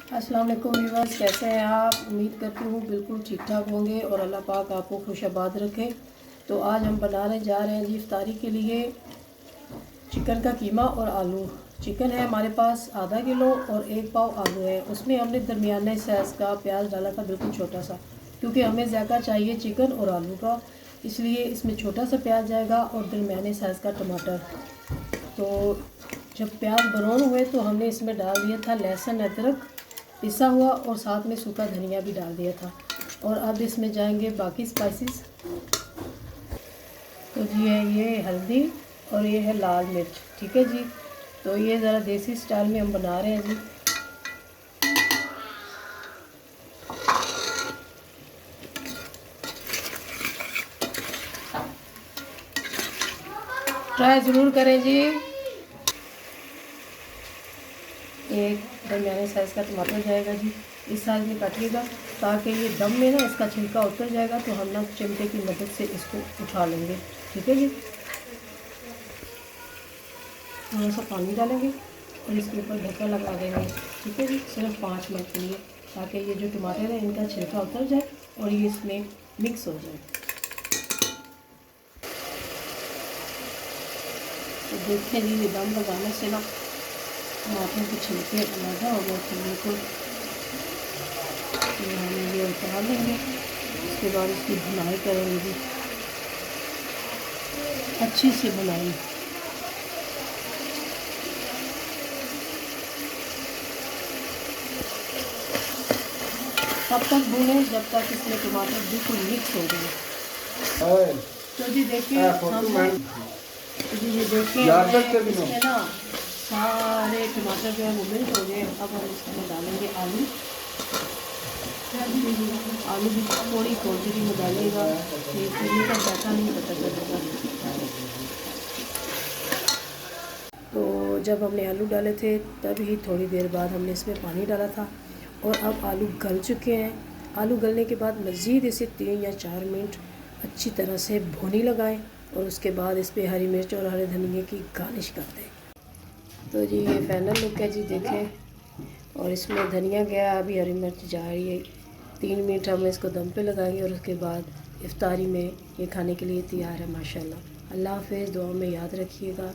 अस्सलाम वालेकुम व्यूअर्स, कैसे हैं आप? उम्मीद करती हूँ बिल्कुल ठीक ठाक होंगे और अल्लाह पाक आपको खुश आबाद रखे। तो आज हम बनाने जा रहे हैं जी इफ्तारी के लिए चिकन का कीमा और आलू। चिकन है हमारे पास आधा किलो और 1 पाव आलू है। उसमें हमने दरमियाने साइज़ का प्याज डाला था, बिल्कुल छोटा सा, क्योंकि हमें ज़्यादा चाहिए चिकन और आलू का, इसलिए इसमें छोटा सा प्याज जाएगा और दरमियाने साइज़ का टमाटर। तो जब प्याज ब्राउन हुए तो हमने इसमें डाल दिया था लहसुन अदरक पिसा हुआ और साथ में सूखा धनिया भी डाल दिया था। और अब इसमें जाएंगे बाकी स्पाइसेस। तो जी है ये हल्दी और ये है लाल मिर्च, ठीक है जी। तो ये ज़रा देसी स्टाइल में हम बना रहे हैं जी। ट्राई ज़रूर करें जी। एक दरमियाने साइज़ का टमाटर जाएगा जी, इस साइज़ में काटिएगा ताकि ये दम में ना इसका छिलका उतर जाएगा, तो हम ना चिमटे की मदद से इसको उठा लेंगे, ठीक है जी। थोड़ा सा पानी डालेंगे और इसके ऊपर ढक्कन लगा देंगे, ठीक है जी, सिर्फ 5 मिनट के लिए, ताकि ये जो टमाटर है इनका छिलका उतर जाए और ये इसमें मिक्स हो जाए। तो देखते जी, ये दम लगाने से ना टमाटर के छिलके अलग हो गए थे बिल्कुल। तो हम ये उतार लेंगे, उसके बाद इसकी भुनाई करेंगे जी, अच्छी से भुनाई। तब तक भूनें जब तक इसमें टमाटर बिल्कुल मिक्स हो जाए। तो जी देखिए जी, ये देखिए इसमें ना सारे टमाटर जो है वो मिक्स हो गए। अब हम इसमें डालेंगे आलू। आलू भी थोड़ी क्वांटिटी में डालिएगा, ये पूरी का ज़्यादा नहीं पता चलेगा। तो जब हमने आलू डाले थे तब ही थोड़ी देर बाद हमने इसमें पानी डाला था और अब आलू गल चुके हैं। आलू गलने के बाद मज़ीद इसे 3 या 4 मिनट अच्छी तरह से भुनी लगाएं और उसके बाद इस पर हरी मिर्च और हरे धनिए की गार्निश कर दें। तो जी ये फाइनल लुक है जी, देखें। और इसमें धनिया गया, अभी हरी मिर्च जा रही है। 3 मिनट हम इसको दम पे लगाएंगे और उसके बाद इफ्तारी में ये खाने के लिए तैयार है माशाल्लाह। अल्लाह हाफ़िज़, दुआ में याद रखिएगा।